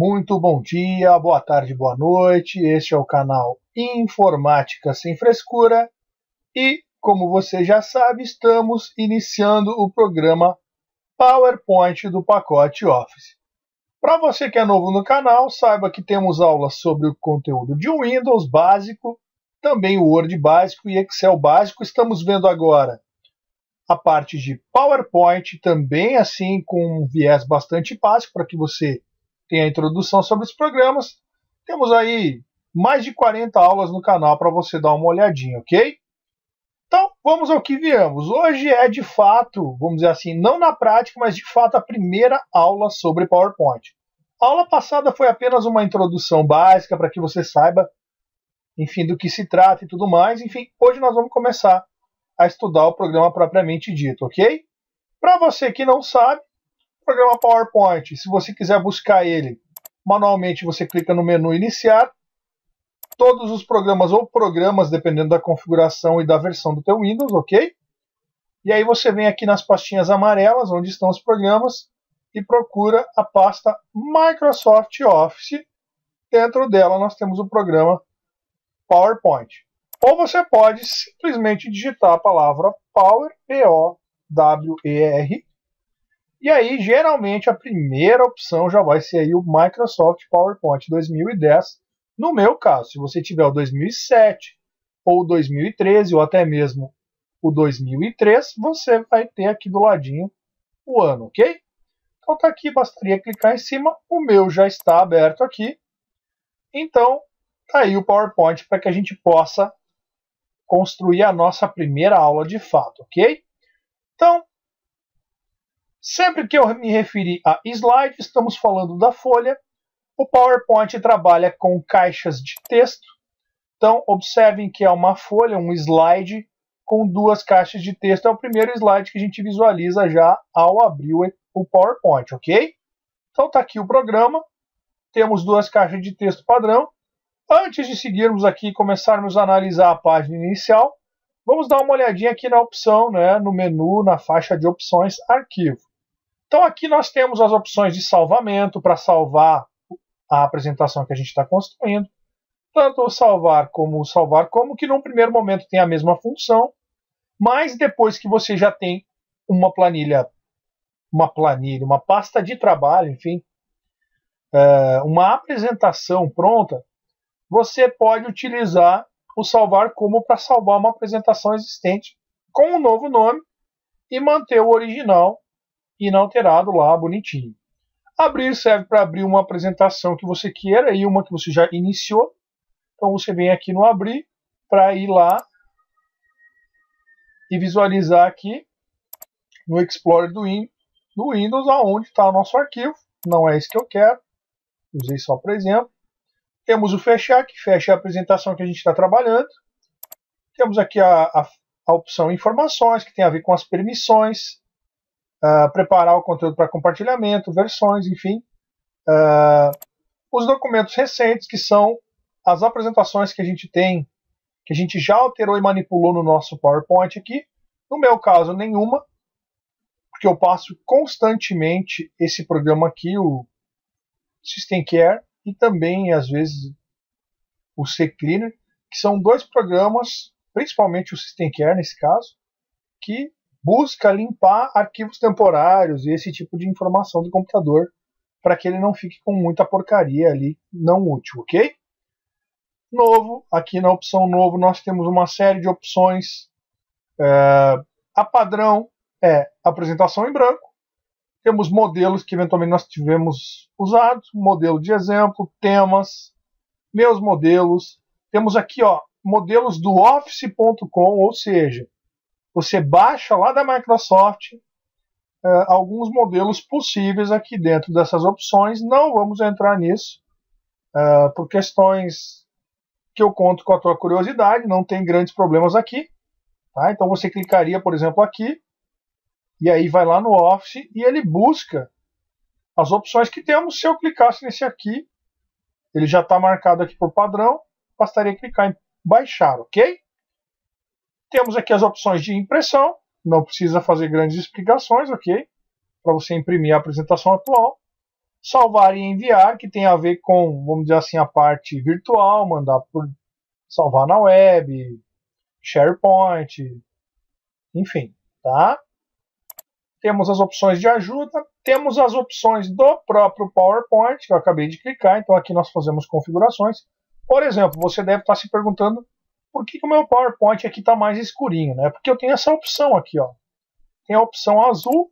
Muito bom dia, boa tarde, boa noite. Este é o canal Informática Sem Frescura e, como você já sabe, estamos iniciando o programa PowerPoint do pacote Office. Para você que é novo no canal, saiba que temos aulas sobre o conteúdo de Windows básico, também o Word básico e Excel básico. Estamos vendo agora a parte de PowerPoint, também assim com um viés bastante básico para que você tenha a introdução sobre os programas. Temos aí mais de 40 aulas no canal para você dar uma olhadinha, ok? Então, vamos ao que viemos. Hoje é de fato, vamos dizer assim, não na prática, mas de fato a primeira aula sobre PowerPoint. A aula passada foi apenas uma introdução básica para que você saiba, enfim, do que se trata e tudo mais. Enfim, hoje nós vamos começar a estudar o programa propriamente dito, ok? Para você que não sabe, o programa PowerPoint, se você quiser buscar ele manualmente, você clica no menu Iniciar. Todos os programas ou programas, dependendo da configuração e da versão do teu Windows, ok? E aí você vem aqui nas pastinhas amarelas, onde estão os programas, e procura a pasta Microsoft Office. Dentro dela nós temos o programa PowerPoint. Ou você pode simplesmente digitar a palavra Power, P-O-W-E-R, e aí geralmente a primeira opção já vai ser aí o Microsoft PowerPoint 2010. No meu caso, se você tiver o 2007, ou o 2013, ou até mesmo o 2003, você vai ter aqui do ladinho o ano, ok? Então tá aqui, bastaria clicar em cima, o meu já está aberto aqui. Então, tá aí o PowerPoint para que a gente possa construir a nossa primeira aula de fato, ok? Então, sempre que eu me referir a slide, estamos falando da folha. O PowerPoint trabalha com caixas de texto. Então, observem que é uma folha, um slide, com duas caixas de texto. É o primeiro slide que a gente visualiza já ao abrir o PowerPoint, ok? Então, está aqui o programa. Temos duas caixas de texto padrão. Antes de seguirmos aqui e começarmos a analisar a página inicial, vamos dar uma olhadinha aqui na opção, né, no menu, na faixa de opções, arquivo. Então aqui nós temos as opções de salvamento, para salvar a apresentação que a gente está construindo. Tanto o salvar, que num primeiro momento tem a mesma função, mas depois que você já tem uma planilha, uma pasta de trabalho, enfim, uma apresentação pronta, você pode utilizar o salvar como para salvar uma apresentação existente com um novo nome e manter o original inalterado lá, bonitinho. Abrir serve para abrir uma apresentação que você queira e uma que você já iniciou. Então você vem aqui no abrir para ir lá e visualizar aqui no Explorer do Windows aonde está o nosso arquivo. Não é esse que eu quero, usei só para exemplo. Temos o fechar, que fecha a apresentação que a gente está trabalhando. Temos aqui a opção informações, que tem a ver com as permissões. Preparar o conteúdo para compartilhamento, versões, enfim. Os documentos recentes, que são as apresentações que a gente tem, que a gente já alterou e manipulou no nosso PowerPoint aqui. No meu caso, nenhuma, porque eu passo constantemente esse programa aqui, o System Care, e também, às vezes, o CCleaner, que são dois programas, principalmente o System Care nesse caso, que busca limpar arquivos temporários e esse tipo de informação do computador para que ele não fique com muita porcaria ali não útil, ok? Novo, aqui na opção novo nós temos uma série de opções. A padrão é apresentação em branco. Temos modelos que eventualmente nós tivemos usados, modelo de exemplo, temas, meus modelos. Temos aqui modelos do Office.com, ou seja, você baixa lá da Microsoft alguns modelos possíveis aqui dentro dessas opções. Não vamos entrar nisso, por questões que eu conto com a tua curiosidade, não tem grandes problemas aqui. Tá? Então você clicaria, por exemplo, aqui, e aí vai lá no Office e ele busca as opções que temos. Se eu clicasse nesse aqui, ele já está marcado aqui por padrão, bastaria clicar em baixar, ok? Temos aqui as opções de impressão, não precisa fazer grandes explicações, ok? Para você imprimir a apresentação atual. Salvar e enviar, que tem a ver com, vamos dizer assim, a parte virtual, mandar por salvar na web, SharePoint, enfim, tá? Temos as opções de ajuda, temos as opções do próprio PowerPoint, que eu acabei de clicar, então aqui nós fazemos configurações. Por exemplo, você deve estar se perguntando por que o meu PowerPoint aqui está mais escurinho, né? Porque eu tenho essa opção aqui, ó. Tem a opção azul,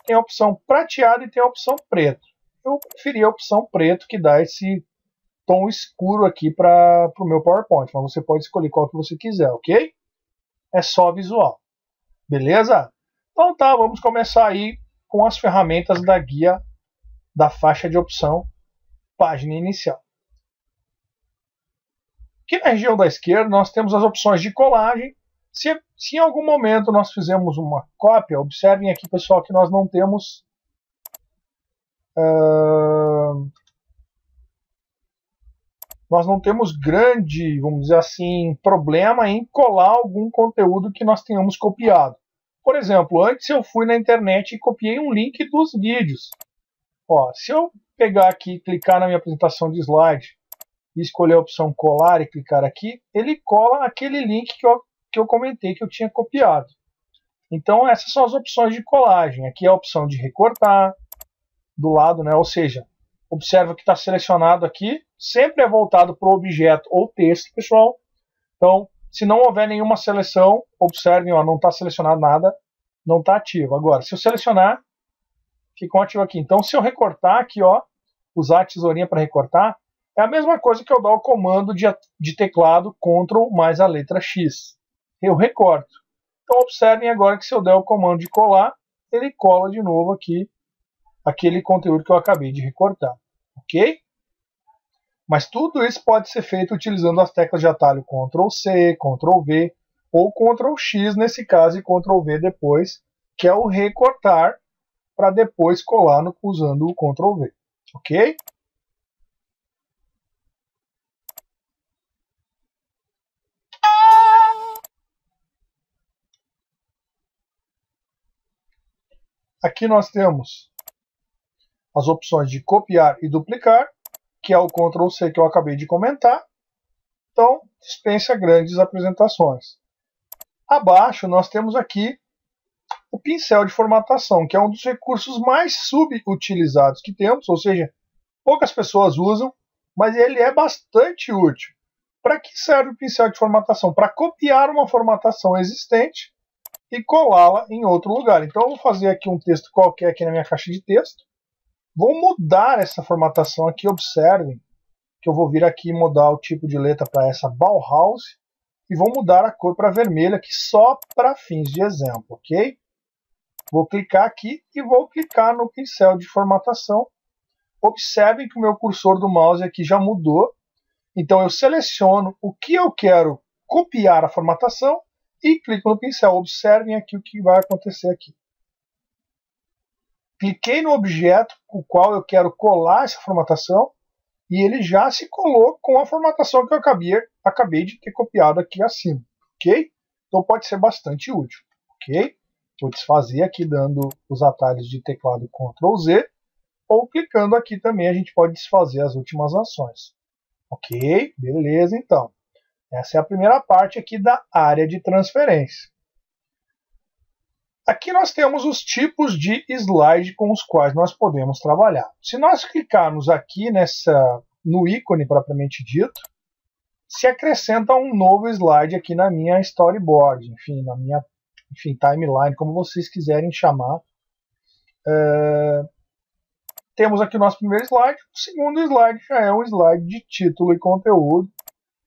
tem a opção prateado e tem a opção preto. Eu preferi a opção preto, que dá esse tom escuro aqui para o meu PowerPoint, mas você pode escolher qual que você quiser, ok? É só visual. Beleza? Então tá, vamos começar aí com as ferramentas da guia da faixa de opção página inicial. Aqui na região da esquerda nós temos as opções de colagem. Se em algum momento nós fizemos uma cópia, observem aqui, pessoal, que nós não temos grande, vamos dizer assim, problema em colar algum conteúdo que nós tenhamos copiado. Por exemplo, antes eu fui na internet e copiei um link dos vídeos. Ó, se eu pegar aqui e clicar na minha apresentação de slide e escolher a opção colar e clicar aqui, ele cola aquele link que eu comentei que eu tinha copiado. Então essas são as opções de colagem. Aqui é a opção de recortar do lado, né? Ou seja, observa que está selecionado aqui, sempre é voltado para o objeto ou texto, pessoal. Então, se não houver nenhuma seleção, observem, ó, não está selecionado nada, não está ativo. Agora, se eu selecionar, fica ativo aqui. Então, se eu recortar aqui, ó, usar a tesourinha para recortar, é a mesma coisa que eu dar o comando de teclado Ctrl mais a letra X. Eu recorto. Então, observem agora que se eu der o comando de colar, ele cola de novo aqui aquele conteúdo que eu acabei de recortar. Ok? Mas tudo isso pode ser feito utilizando as teclas de atalho Ctrl+C, Ctrl+V ou Ctrl+X nesse caso e Ctrl+V depois, que é o recortar para depois colar usando o Ctrl+V. Ok? Aqui nós temos as opções de copiar e duplicar, que é o Ctrl+C que eu acabei de comentar. Então, dispensa grandes apresentações. Abaixo nós temos aqui o pincel de formatação, que é um dos recursos mais subutilizados que temos, ou seja, poucas pessoas usam, mas ele é bastante útil. Para que serve o pincel de formatação? Para copiar uma formatação existente e colá-la em outro lugar. Então eu vou fazer aqui um texto qualquer aqui na minha caixa de texto. Vou mudar essa formatação aqui, observem que eu vou vir aqui e mudar o tipo de letra para essa Bauhaus e vou mudar a cor para vermelha aqui só para fins de exemplo, ok? Vou clicar aqui e vou clicar no pincel de formatação. Observem que o meu cursor do mouse aqui já mudou. Então eu seleciono o que eu quero copiar a formatação e clico no pincel. Observem aqui o que vai acontecer aqui. Cliquei no objeto com o qual eu quero colar essa formatação e ele já se colou com a formatação que eu acabei de ter copiado aqui acima, ok? Então pode ser bastante útil, ok? Vou desfazer aqui dando os atalhos de teclado Ctrl+Z ou clicando aqui também a gente pode desfazer as últimas ações. Ok? Beleza, então. Essa é a primeira parte aqui da área de transferência. Aqui nós temos os tipos de slide com os quais nós podemos trabalhar. Se nós clicarmos aqui no ícone propriamente dito, se acrescenta um novo slide aqui na minha storyboard, enfim, na minha timeline, como vocês quiserem chamar. Temos aqui o nosso primeiro slide, o segundo slide já é um slide de título e conteúdo.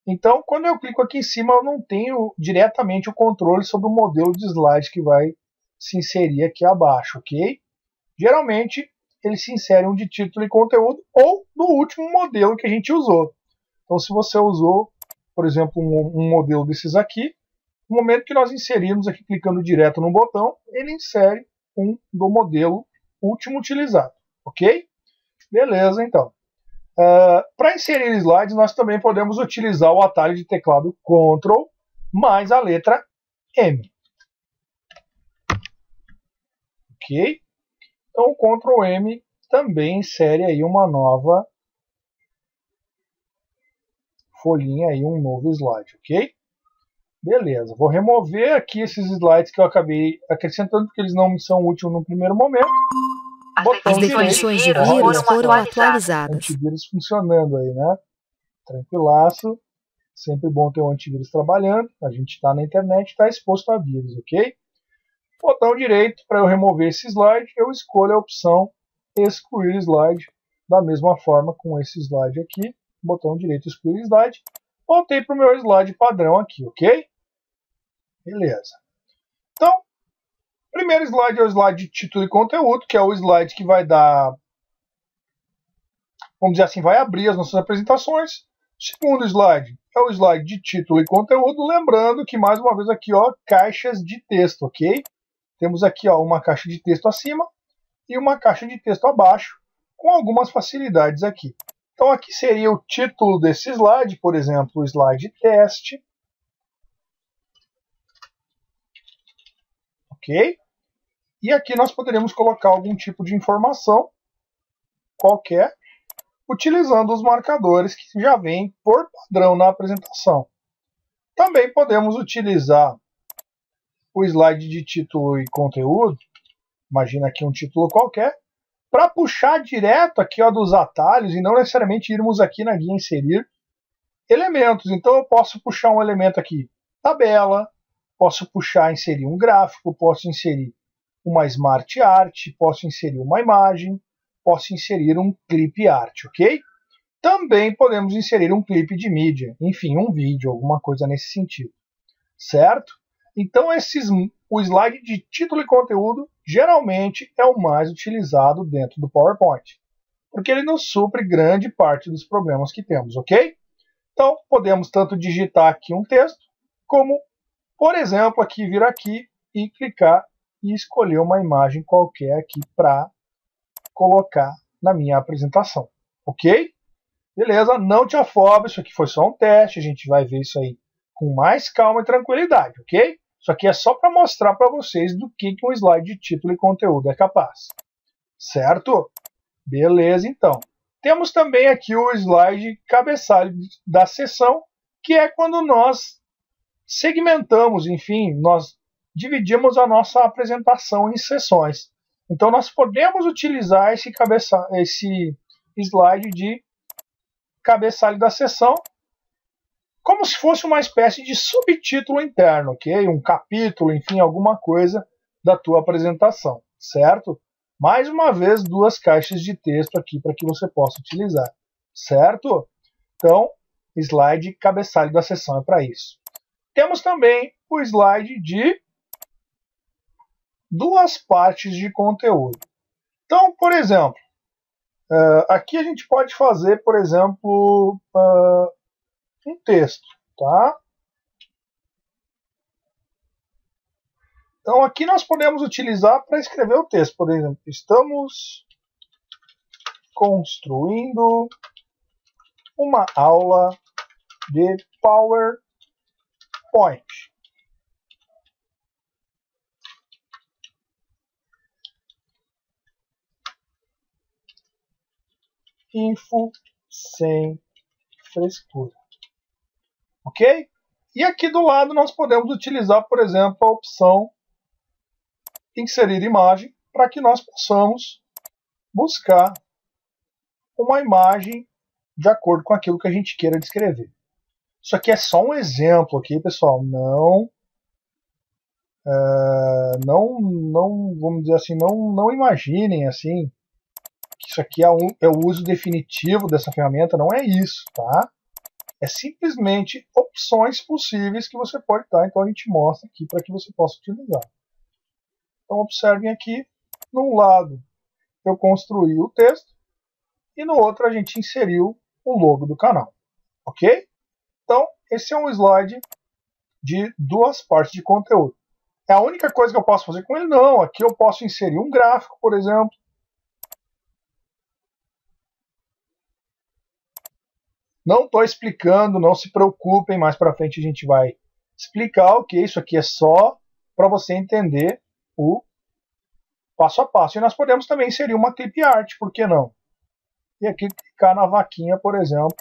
Então, quando eu clico aqui em cima, eu não tenho diretamente o controle sobre o modelo de slide que vai se inserir aqui abaixo, ok? Geralmente, ele se insere um de título e conteúdo ou no último modelo que a gente usou. Então, se você usou, por exemplo, um modelo desses aqui, no momento que nós inserirmos aqui, clicando direto no botão, ele insere um do modelo último utilizado, ok? Beleza, então. Para inserir slides, nós também podemos utilizar o atalho de teclado Ctrl mais a letra M. Ok? Então o Ctrl M também insere aí uma nova folhinha, aí, um novo slide, ok? Beleza, vou remover aqui esses slides que eu acabei acrescentando, porque eles não me são úteis no primeiro momento. As definições de vírus foram atualizadas. Antivírus funcionando aí, né? Tranquilaço. Sempre bom ter um antivírus trabalhando. A gente está na internet, está exposto a vírus, ok? Botão direito, para eu remover esse slide, eu escolho a opção excluir slide. Da mesma forma com esse slide aqui. Botão direito, excluir slide. Voltei para o meu slide padrão aqui, ok? Beleza. Então, primeiro slide é o slide de título e conteúdo, que é o slide que vai dar, vamos dizer assim, vai abrir as nossas apresentações. Segundo slide é o slide de título e conteúdo, lembrando que, mais uma vez aqui, ó, caixas de texto, ok? Temos aqui, ó, uma caixa de texto acima e uma caixa de texto abaixo, com algumas facilidades aqui. Então aqui seria o título desse slide, por exemplo, o slide teste. Ok? E aqui nós poderíamos colocar algum tipo de informação qualquer, utilizando os marcadores que já vêm por padrão na apresentação. Também podemos utilizar o slide de título e conteúdo, imagina aqui um título qualquer, para puxar direto aqui, ó, dos atalhos e não necessariamente irmos aqui na guia inserir elementos. Então eu posso puxar um elemento aqui, tabela, posso puxar, inserir um gráfico, posso inserir uma smart art, posso inserir uma imagem, posso inserir um clip art, ok? Também podemos inserir um clipe de mídia, enfim, um vídeo, alguma coisa nesse sentido, certo? Então o slide de título e conteúdo geralmente é o mais utilizado dentro do PowerPoint, porque ele nos supre grande parte dos problemas que temos, ok? Então podemos tanto digitar aqui um texto, como, por exemplo, aqui vir aqui e clicar e escolher uma imagem qualquer aqui para colocar na minha apresentação, ok? Beleza, não te afobe, isso aqui foi só um teste, a gente vai ver isso aí com mais calma e tranquilidade, ok? Isso aqui é só para mostrar para vocês do que um slide de título e conteúdo é capaz, certo? Beleza, então. Temos também aqui o slide cabeçalho da sessão, que é quando nós segmentamos, enfim, nós dividimos a nossa apresentação em sessões. Então nós podemos utilizar esse slide de cabeçalho da sessão como se fosse uma espécie de subtítulo interno, ok? Um capítulo, enfim, alguma coisa da tua apresentação, certo? Mais uma vez, duas caixas de texto aqui para que você possa utilizar, certo? Então, slide cabeçalho da sessão é para isso. Temos também o slide de duas partes de conteúdo. Então, por exemplo, aqui a gente pode fazer, por exemplo, um texto, tá? Então aqui nós podemos utilizar para escrever o texto, por exemplo, estamos construindo uma aula de PowerPoint. Info sem frescura. Ok? E aqui do lado nós podemos utilizar, por exemplo, a opção inserir imagem para que nós possamos buscar uma imagem de acordo com aquilo que a gente queira descrever. Isso aqui é só um exemplo, ok, pessoal? Não, vamos dizer assim, não imaginem assim que isso aqui é o uso definitivo dessa ferramenta. Não é isso, tá? É simplesmente opções possíveis que você pode dar. Então a gente mostra aqui para que você possa utilizar. Então observem aqui, num lado eu construí o texto e no outro a gente inseriu o logo do canal, ok? Então esse é um slide de duas partes de conteúdo. É a única coisa que eu posso fazer com ele? Não, aqui eu posso inserir um gráfico, por exemplo. Não estou explicando, não se preocupem, mais para frente a gente vai explicar, ok? Isso aqui é só para você entender passo a passo. E nós podemos também inserir uma clip art, por que não? E aqui clicar na vaquinha, por exemplo,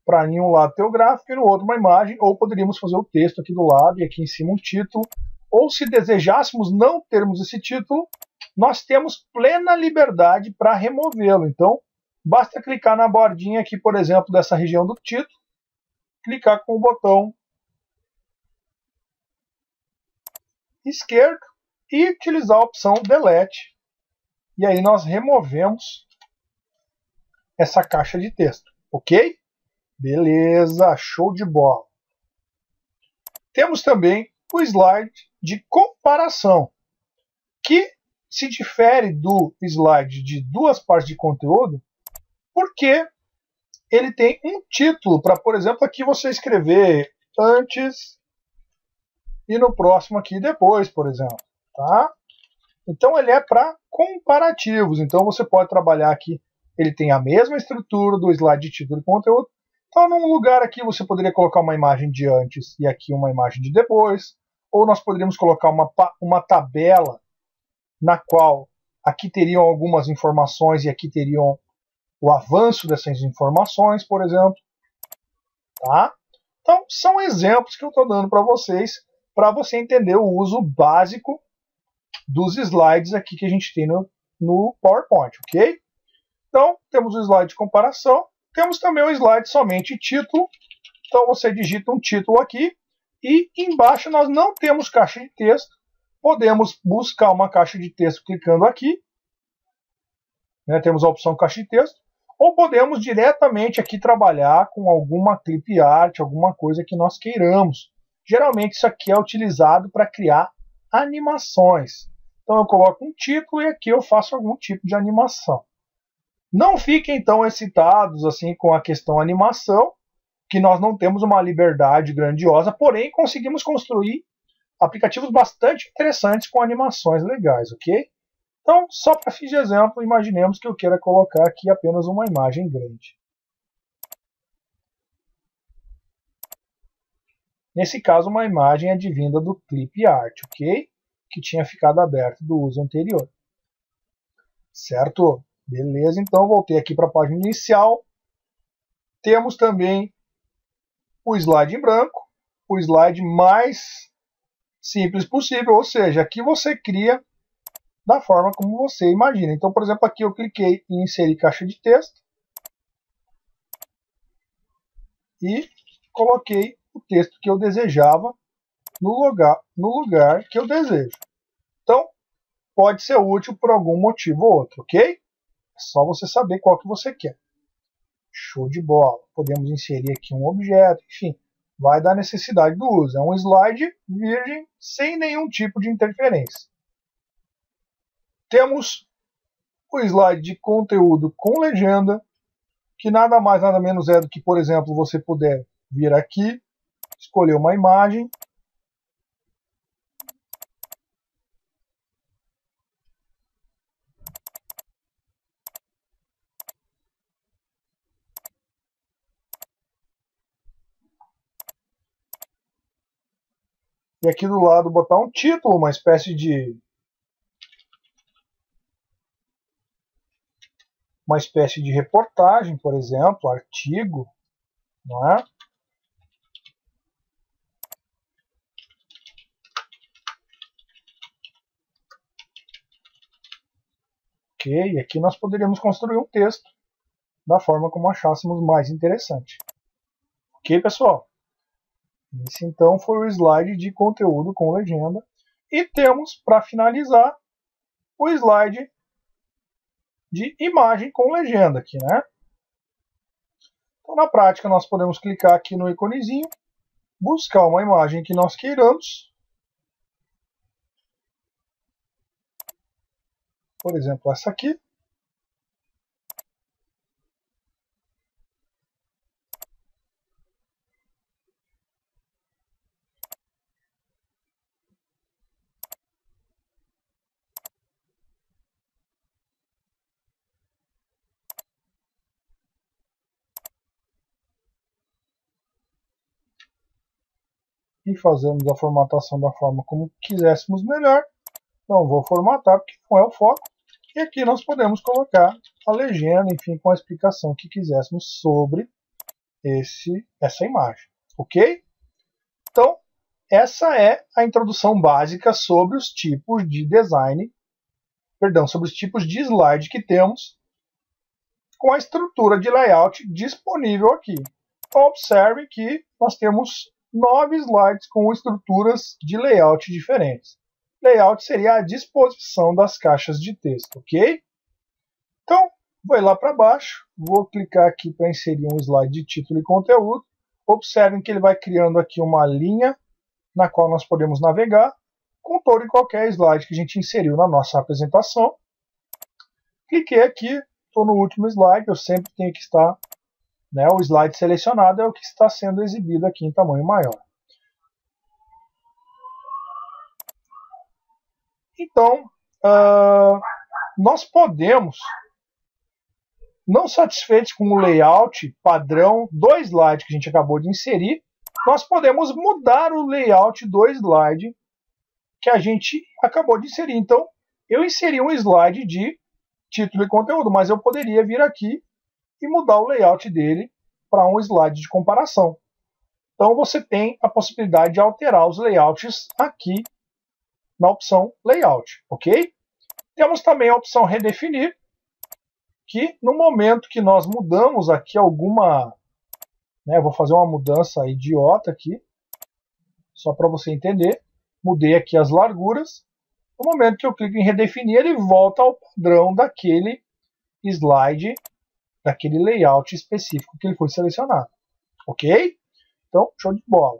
para em um lado ter o gráfico e no outro uma imagem, ou poderíamos fazer o texto aqui do lado e aqui em cima um título. Ou se desejássemos não termos esse título, nós temos plena liberdade para removê-lo. Então, basta clicar na bordinha aqui, por exemplo, dessa região do título, clicar com o botão esquerdo e utilizar a opção Delete. E aí nós removemos essa caixa de texto, ok? Beleza, show de bola. Temos também o slide de comparação, que se difere do slide de duas partes de conteúdo, porque ele tem um título para, por exemplo, aqui você escrever antes e no próximo aqui depois, por exemplo. Tá? Então ele é para comparativos. Então você pode trabalhar aqui, ele tem a mesma estrutura do slide de título e conteúdo. Então num lugar aqui você poderia colocar uma imagem de antes e aqui uma imagem de depois. Ou nós poderíamos colocar uma tabela na qual aqui teriam algumas informações e aqui teriam o avanço dessas informações, por exemplo. Tá? Então são exemplos que eu estou dando para vocês, para você entender o uso básico dos slides aqui que a gente tem no PowerPoint, ok? Então, temos o slide de comparação, temos também o slide somente título. Então, você digita um título aqui e embaixo nós não temos caixa de texto. Podemos buscar uma caixa de texto clicando aqui. Né, temos a opção caixa de texto. Ou podemos diretamente aqui trabalhar com alguma clip art, alguma coisa que nós queiramos. Geralmente isso aqui é utilizado para criar animações. Então eu coloco um título e aqui eu faço algum tipo de animação. Não fiquem tão excitados assim com a questão animação, que nós não temos uma liberdade grandiosa, porém conseguimos construir aplicativos bastante interessantes com animações legais, ok? Então, só para fins de exemplo, imaginemos que eu queira colocar aqui apenas uma imagem grande. Nesse caso, uma imagem advinda do clip art, ok? Que tinha ficado aberto do uso anterior. Certo? Beleza, então voltei aqui para a página inicial. Temos também o slide em branco, o slide mais simples possível, ou seja, aqui você cria da forma como você imagina. Então, por exemplo, aqui eu cliquei em inserir caixa de texto e coloquei o texto que eu desejava no lugar que eu desejo. Então, pode ser útil por algum motivo ou outro, ok? É só você saber qual que você quer. Show de bola. Podemos inserir aqui um objeto, enfim, vai da necessidade do uso. É um slide virgem, sem nenhum tipo de interferência. Temos o slide de conteúdo com legenda, que nada mais nada menos é do que, por exemplo, você puder vir aqui, escolher uma imagem, e aqui do lado botar um título, uma espécie de reportagem, por exemplo, artigo, não é? Ok, e aqui nós poderíamos construir um texto da forma como achássemos mais interessante. Ok, pessoal? Esse então foi o slide de conteúdo com legenda. E temos, para finalizar, o slide de imagem com legenda aqui, né? Então, na prática, nós podemos clicar aqui no iconezinho, buscar uma imagem que nós queiramos. Por exemplo, essa aqui. E fazemos a formatação da forma como quiséssemos melhor. Não vou formatar porque não é o foco. E aqui nós podemos colocar a legenda, enfim, com a explicação que quiséssemos sobre essa imagem. Ok? Então, essa é a introdução básica sobre os tipos de design, sobre os tipos de slide que temos com a estrutura de layout disponível aqui. Então, observe que nós temos 9 slides com estruturas de layout diferentes. Layout seria a disposição das caixas de texto, ok? Então, vou ir lá para baixo, vou clicar aqui para inserir um slide de título e conteúdo. Observem que ele vai criando aqui uma linha na qual nós podemos navegar com todo e qualquer slide que a gente inseriu na nossa apresentação. Cliquei aqui, estou no último slide, eu sempre tenho que estar, né, o slide selecionado é o que está sendo exibido aqui em tamanho maior. Então, nós podemos, não satisfeitos com o layout padrão do slide que a gente acabou de inserir, nós podemos mudar o layout do slide que a gente acabou de inserir. Então, eu inseri um slide de título e conteúdo, mas eu poderia vir aqui e mudar o layout dele para um slide de comparação. Então, você tem a possibilidade de alterar os layouts aqui na opção Layout, ok? Temos também a opção Redefinir, que no momento que nós mudamos aqui alguma... vou fazer uma mudança idiota aqui, só para você entender. Mudei aqui as larguras. No momento que eu clico em Redefinir, ele volta ao padrão daquele slide, daquele layout específico que ele foi selecionado. Ok? Então, show de bola.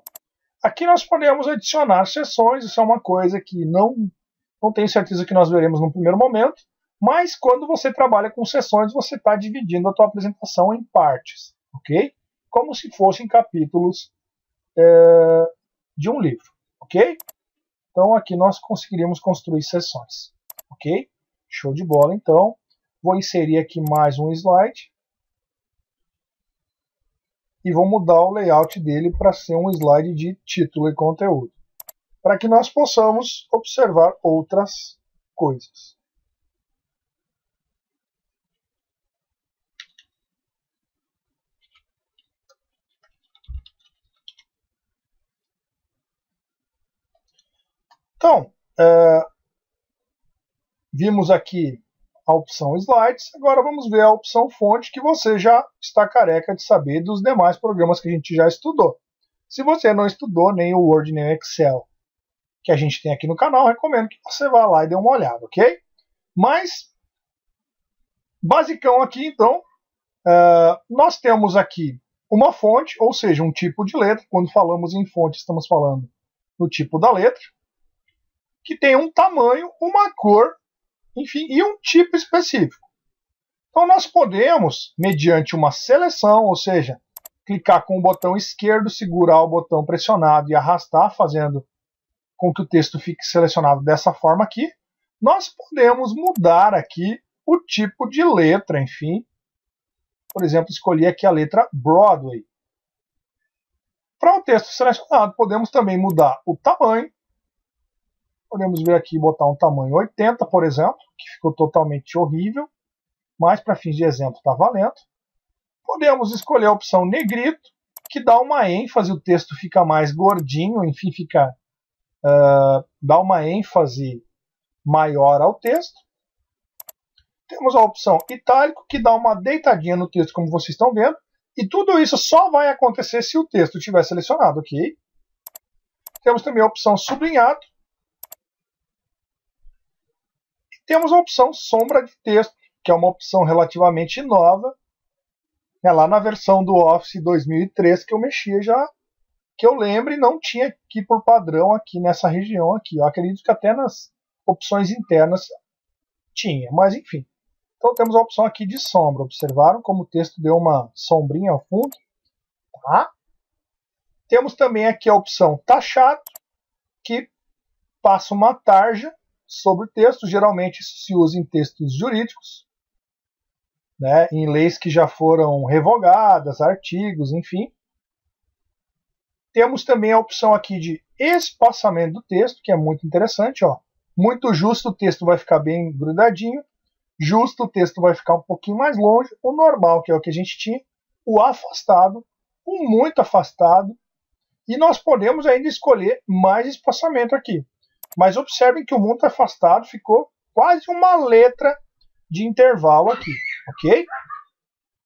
Aqui nós podemos adicionar seções, isso é uma coisa que não tenho certeza que nós veremos no primeiro momento, mas quando você trabalha com seções, você está dividindo a tua apresentação em partes, ok? Como se fossem capítulos de um livro, ok? Então aqui nós conseguiríamos construir seções, ok? Show de bola, então. Vou inserir aqui mais um slide. E vou mudar o layout dele para ser um slide de título e conteúdo, para que nós possamos observar outras coisas. Então, vimos aqui a opção Slides, agora vamos ver a opção Fonte, que você já está careca de saber dos demais programas que a gente já estudou. Se você não estudou nem o Word nem o Excel que a gente tem aqui no canal, recomendo que você vá lá e dê uma olhada, ok? Mas, basicão aqui, então, nós temos aqui uma fonte, ou seja, um tipo de letra. Quando falamos em fonte, estamos falando no tipo da letra, que tem um tamanho, uma cor, enfim, e um tipo específico. Então nós podemos, mediante uma seleção, ou seja, clicar com o botão esquerdo, segurar o botão pressionado e arrastar, fazendo com que o texto fique selecionado dessa forma aqui, nós podemos mudar aqui o tipo de letra, enfim. Por exemplo, escolher aqui a letra Broadway. Para o texto selecionado, podemos também mudar o tamanho. Podemos vir aqui e botar um tamanho 80, por exemplo, que ficou totalmente horrível, mas para fins de exemplo está valendo. Podemos escolher a opção negrito, que dá uma ênfase, o texto fica mais gordinho, enfim, dá uma ênfase maior ao texto. Temos a opção itálico, que dá uma deitadinha no texto, como vocês estão vendo, e tudo isso só vai acontecer se o texto estiver selecionado, ok? Temos também a opção sublinhado. Temos a opção sombra de texto, que é uma opção relativamente nova. Lá na versão do Office 2003 que eu mexia já, que eu lembre, não tinha aqui por padrão aqui nessa região aqui. Eu acredito que até nas opções internas tinha, mas enfim. Então temos a opção aqui de sombra. Observaram como o texto deu uma sombrinha ao fundo? Tá? Temos também aqui a opção taxado, que passa uma tarja sobre o texto. Geralmente isso se usa em textos jurídicos, né, em leis que já foram revogadas, artigos, enfim. Temos também a opção aqui de espaçamento do texto, que é muito interessante. Ó. Muito justo, o texto vai ficar bem grudadinho. Justo, o texto vai ficar um pouquinho mais longe. O normal, que é o que a gente tinha. O afastado, o muito afastado. E nós podemos ainda escolher mais espaçamento aqui. Mas observem que o muito afastado ficou quase uma letra de intervalo aqui, ok?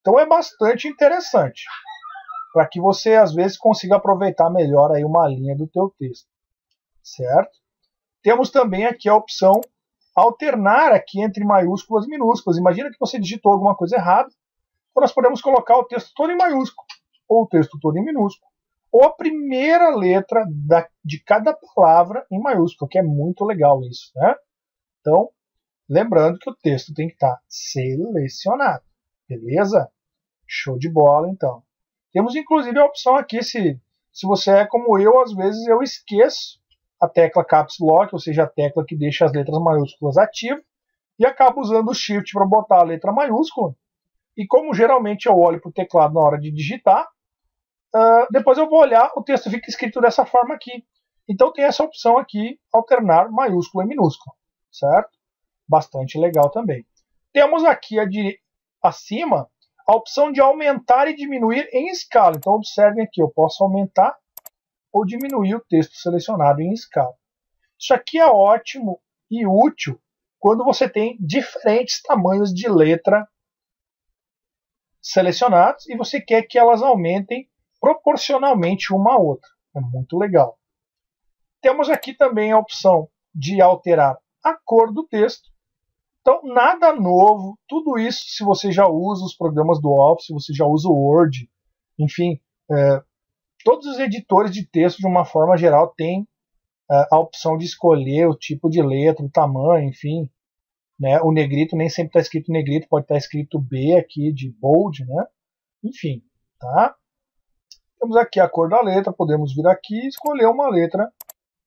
Então é bastante interessante, para que você às vezes consiga aproveitar melhor aí uma linha do teu texto, certo? Temos também aqui a opção alternar aqui entre maiúsculas e minúsculas. Imagina que você digitou alguma coisa errada, então nós podemos colocar o texto todo em maiúsculo, ou o texto todo em minúsculo, ou a primeira letra de cada palavra em maiúsculo, que é muito legal isso, né? Então, lembrando que o texto tem que estar selecionado, beleza? Show de bola, então. Temos inclusive a opção aqui, se você é como eu, às vezes eu esqueço a tecla Caps Lock, ou seja, a tecla que deixa as letras maiúsculas ativas, e acabo usando o Shift para botar a letra maiúscula. E como geralmente eu olho para o teclado na hora de digitar, depois eu vou olhar, o texto fica escrito dessa forma aqui. Então tem essa opção aqui, alternar maiúsculo e minúsculo, certo? Bastante legal também. Temos aqui acima a opção de aumentar e diminuir em escala. Então observem aqui, eu posso aumentar ou diminuir o texto selecionado em escala. Isso aqui é ótimo e útil quando você tem diferentes tamanhos de letra selecionados e você quer que elas aumentem proporcionalmente uma à outra. É muito legal. Temos aqui também a opção de alterar a cor do texto. Então, nada novo, tudo isso se você já usa os programas do Office, se você já usa o Word, enfim, todos os editores de texto, de uma forma geral, têm a opção de escolher o tipo de letra, o tamanho, enfim. Né? O negrito nem sempre está escrito negrito, pode estar escrito B aqui, de bold, né? Enfim, tá? Temos aqui a cor da letra, podemos vir aqui e escolher uma letra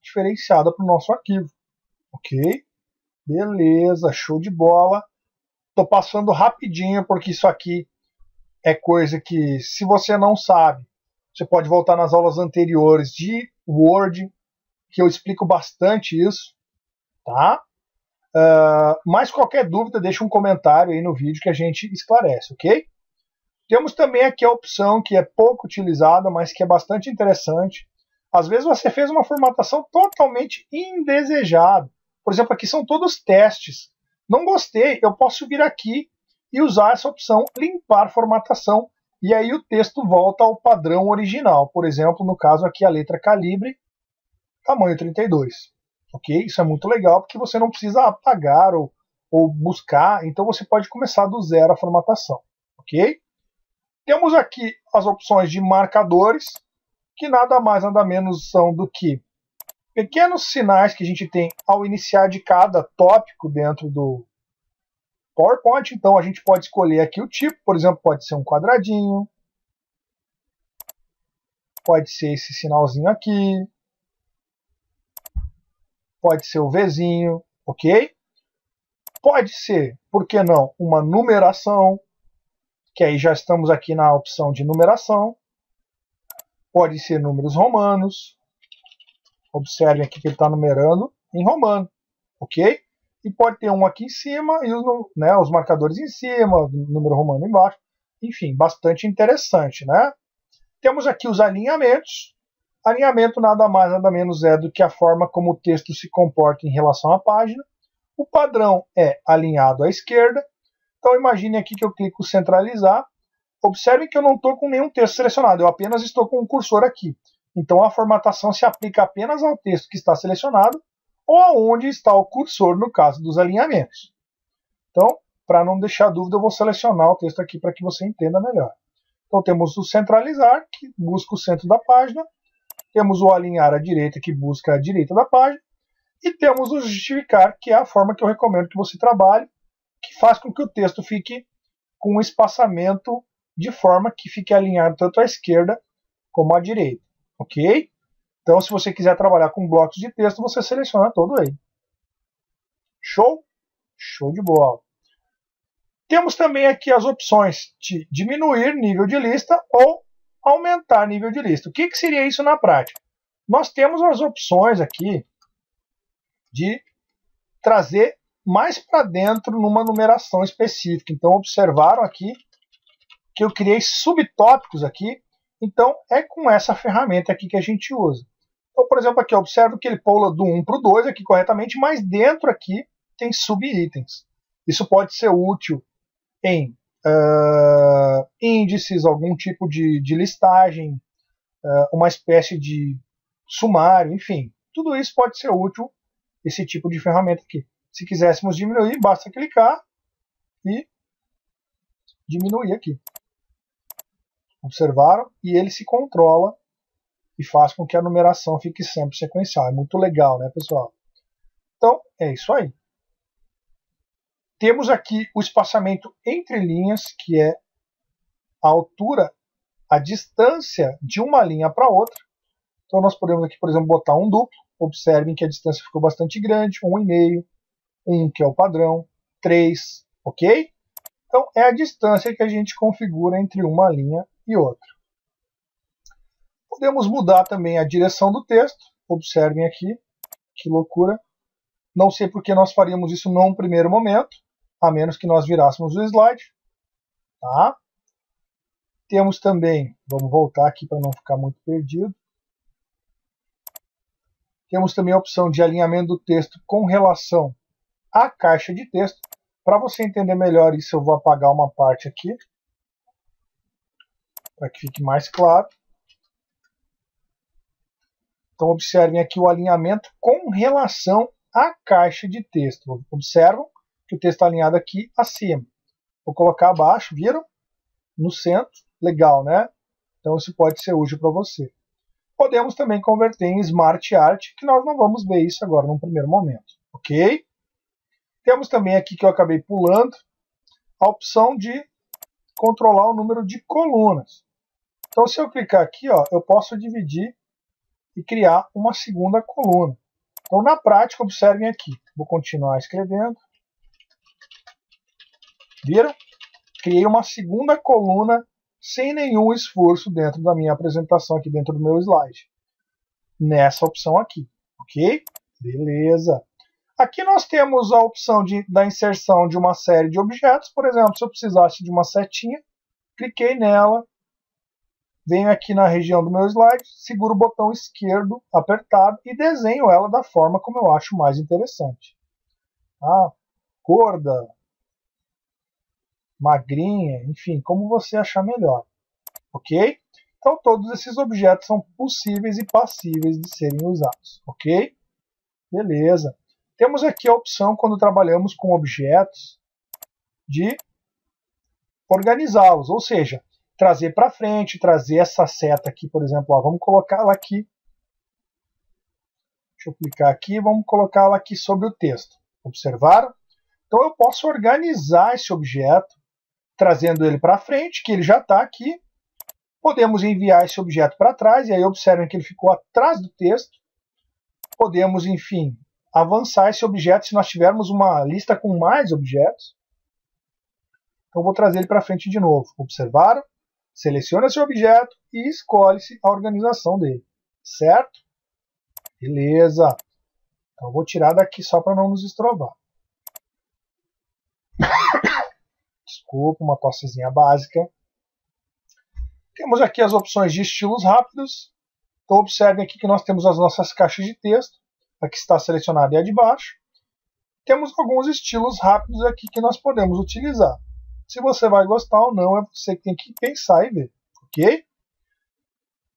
diferenciada para o nosso arquivo. Ok? Beleza, show de bola. Estou passando rapidinho porque isso aqui é coisa que, se você não sabe, você pode voltar nas aulas anteriores de Word, que eu explico bastante isso, tá? Mas qualquer dúvida, deixa um comentário aí no vídeo que a gente esclarece, ok? Temos também aqui a opção que é pouco utilizada, mas que é bastante interessante. Às vezes você fez uma formatação totalmente indesejada. Por exemplo, aqui são todos testes. Não gostei, eu posso vir aqui e usar essa opção, limpar formatação, e aí o texto volta ao padrão original. Por exemplo, no caso aqui a letra calibre, tamanho 32. Ok? Isso é muito legal, porque você não precisa apagar ou buscar, então você pode começar do zero a formatação. Ok? Temos aqui as opções de marcadores, que nada mais nada menos são do que pequenos sinais que a gente tem ao iniciar de cada tópico dentro do PowerPoint. Então a gente pode escolher aqui o tipo, por exemplo, pode ser um quadradinho, pode ser esse sinalzinho aqui, pode ser o Vzinho, ok? Pode ser, por que não, uma numeração, que aí já estamos aqui na opção de numeração. Pode ser números romanos. Observem aqui que ele está numerando em romano, ok? E pode ter um aqui em cima e os marcadores em cima, número romano embaixo. Enfim, bastante interessante, né? Temos aqui os alinhamentos. Alinhamento nada mais nada menos é do que a forma como o texto se comporta em relação à página. O padrão é alinhado à esquerda. Então imagine aqui que eu clico centralizar. Observem que eu não estou com nenhum texto selecionado, eu apenas estou com um cursor aqui. Então a formatação se aplica apenas ao texto que está selecionado ou aonde está o cursor no caso dos alinhamentos. Então, para não deixar dúvida, eu vou selecionar o texto aqui para que você entenda melhor. Então temos o centralizar, que busca o centro da página. Temos o alinhar à direita, que busca a direita da página. E temos o justificar, que é a forma que eu recomendo que você trabalhe, que faz com que o texto fique com um espaçamento de forma que fique alinhado tanto à esquerda como à direita. Ok? Então, se você quiser trabalhar com blocos de texto, você seleciona todo ele. Show? Show de bola. Temos também aqui as opções de diminuir nível de lista ou aumentar nível de lista. O que seria isso na prática? Nós temos as opções aqui de trazer mais para dentro numa numeração específica. Então, observaram aqui que eu criei subtópicos aqui. Então, é com essa ferramenta aqui que a gente usa. Então, por exemplo, aqui, observo que ele pula do 1 para o 2 aqui corretamente, mas dentro aqui tem subitens. Isso pode ser útil em índices, algum tipo de listagem, uma espécie de sumário, enfim. Tudo isso pode ser útil, esse tipo de ferramenta aqui. Se quiséssemos diminuir, basta clicar e diminuir aqui. Observaram? E ele se controla e faz com que a numeração fique sempre sequencial. É muito legal, né, pessoal? Então, é isso aí. Temos aqui o espaçamento entre linhas, que é a altura, a distância de uma linha para outra. Então, nós podemos aqui, por exemplo, botar um duplo. Observem que a distância ficou bastante grande, 1,5, 1 que é o padrão, 3, ok? Então, é a distância que a gente configura entre uma linha e outra. Podemos mudar também a direção do texto. Observem aqui, que loucura. Não sei por que nós faríamos isso num primeiro momento, a menos que nós virássemos o slide. Tá? Temos também, vamos voltar aqui para não ficar muito perdido. Temos também a opção de alinhamento do texto com relação à caixa de texto. Para você entender melhor isso, eu vou apagar uma parte aqui, para que fique mais claro. Então, observem aqui o alinhamento com relação à caixa de texto. Observam que o texto está alinhado aqui acima. Vou colocar abaixo, viram? No centro. Legal, né? Então, isso pode ser útil para você. Podemos também converter em Smart Art, que nós não vamos ver isso agora num primeiro momento. Ok? Temos também aqui, que eu acabei pulando, a opção de controlar o número de colunas. Então, se eu clicar aqui, ó, eu posso dividir e criar uma segunda coluna. Então, na prática, observem aqui. Vou continuar escrevendo. Viram? Criei uma segunda coluna sem nenhum esforço dentro da minha apresentação, aqui dentro do meu slide. Nessa opção aqui. Ok? Beleza. Aqui nós temos a opção da inserção de uma série de objetos. Por exemplo, se eu precisasse de uma setinha, cliquei nela, venho aqui na região do meu slide, seguro o botão esquerdo apertado e desenho ela da forma como eu acho mais interessante. Ah, gorda, magrinha, enfim, como você achar melhor. Ok? Então todos esses objetos são possíveis e passíveis de serem usados. Ok? Beleza. Temos aqui a opção, quando trabalhamos com objetos, de organizá-los, ou seja, trazer para frente, trazer essa seta aqui, por exemplo, ó, vamos colocá-la aqui. Deixa eu clicar aqui, vamos colocá-la aqui sobre o texto. Observaram? Então eu posso organizar esse objeto, trazendo ele para frente, que ele já está aqui. Podemos enviar esse objeto para trás, e aí observem que ele ficou atrás do texto. Podemos, enfim, avançar esse objeto se nós tivermos uma lista com mais objetos. Então vou trazer ele para frente de novo. Observaram? Seleciona esse objeto e escolhe-se a organização dele. Certo? Beleza. Então vou tirar daqui só para não nos estrovar. Desculpa, uma tossezinha básica. Temos aqui as opções de estilos rápidos. Então observem aqui que nós temos as nossas caixas de texto. Aqui está selecionada e a de baixo. Temos alguns estilos rápidos aqui que nós podemos utilizar. Se você vai gostar ou não, é você que tem que pensar e ver. Ok?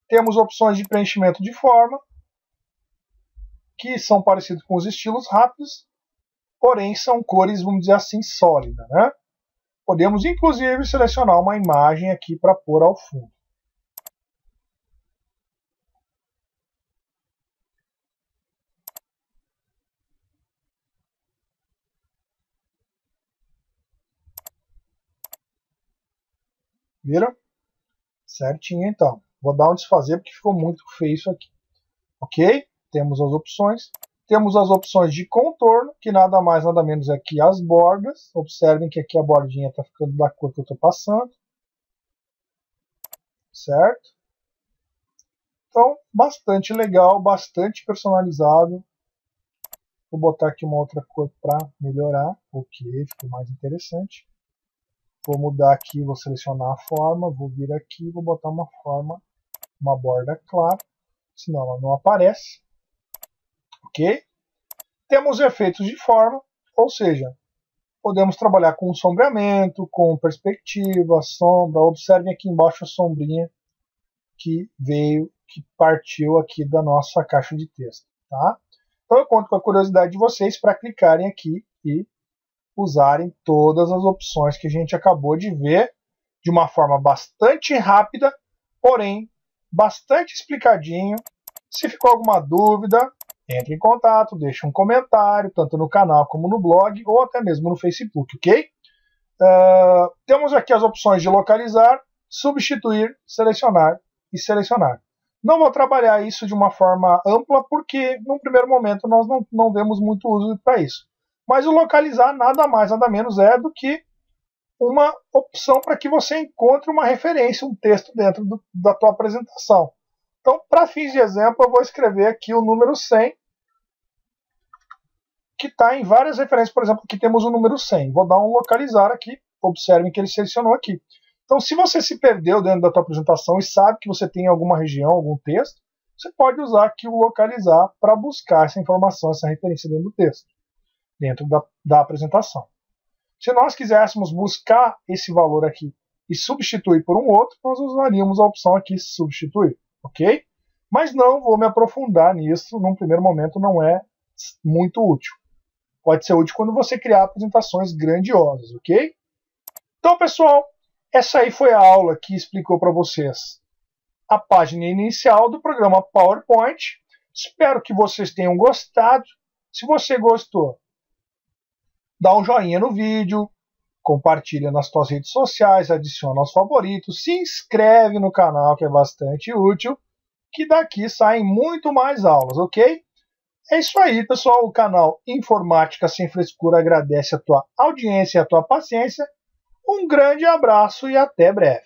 Temos opções de preenchimento de forma, que são parecidos com os estilos rápidos, porém são cores, vamos dizer assim, sólidas, né? Podemos, inclusive, selecionar uma imagem aqui para pôr ao fundo. Viram? Certinho, então. Vou dar um desfazer porque ficou muito feio isso aqui. Ok? Temos as opções. Temos as opções de contorno, que nada mais nada menos é que as bordas. Observem que aqui a bordinha está ficando da cor que eu estou passando. Certo? Então, bastante legal, bastante personalizável. Vou botar aqui uma outra cor para melhorar. Ok, ficou mais interessante. Vou mudar aqui, vou selecionar a forma, vou vir aqui e vou botar uma forma, uma borda clara, senão ela não aparece. Ok? Temos efeitos de forma, ou seja, podemos trabalhar com sombreamento, com perspectiva, sombra. Observem aqui embaixo a sombrinha que veio, que partiu aqui da nossa caixa de texto. Tá? Então eu conto com a curiosidade de vocês para clicarem aqui e usarem todas as opções que a gente acabou de ver de uma forma bastante rápida, porém bastante explicadinho. Se ficou alguma dúvida, entre em contato, deixe um comentário, tanto no canal como no blog, ou até mesmo no Facebook, ok? Temos aqui as opções de localizar, substituir, selecionar e selecionar. Não vou trabalhar isso de uma forma ampla, porque num primeiro momento nós não vemos muito uso para isso. Mas o localizar nada mais, nada menos é do que uma opção para que você encontre uma referência, um texto dentro da tua apresentação. Então, para fins de exemplo, eu vou escrever aqui o número 100, que está em várias referências. Por exemplo, aqui temos o número 100. Vou dar um localizar aqui. Observem que ele selecionou aqui. Então, se você se perdeu dentro da tua apresentação e sabe que você tem alguma região, algum texto, você pode usar aqui o localizar para buscar essa informação, essa referência dentro do texto, dentro da apresentação. Se nós quiséssemos buscar esse valor aqui e substituir por um outro, nós usaríamos a opção aqui substituir, ok? Mas não vou me aprofundar nisso, num primeiro momento não é muito útil. Pode ser útil quando você criar apresentações grandiosas, ok? Então, pessoal, essa aí foi a aula que explicou para vocês a página inicial do programa PowerPoint. Espero que vocês tenham gostado. Se você gostou, dá um joinha no vídeo, compartilha nas suas redes sociais, adiciona aos favoritos, se inscreve no canal, que é bastante útil, que daqui saem muito mais aulas, ok? É isso aí, pessoal. O canal Informática Sem Frescura agradece a tua audiência e a tua paciência. Um grande abraço e até breve.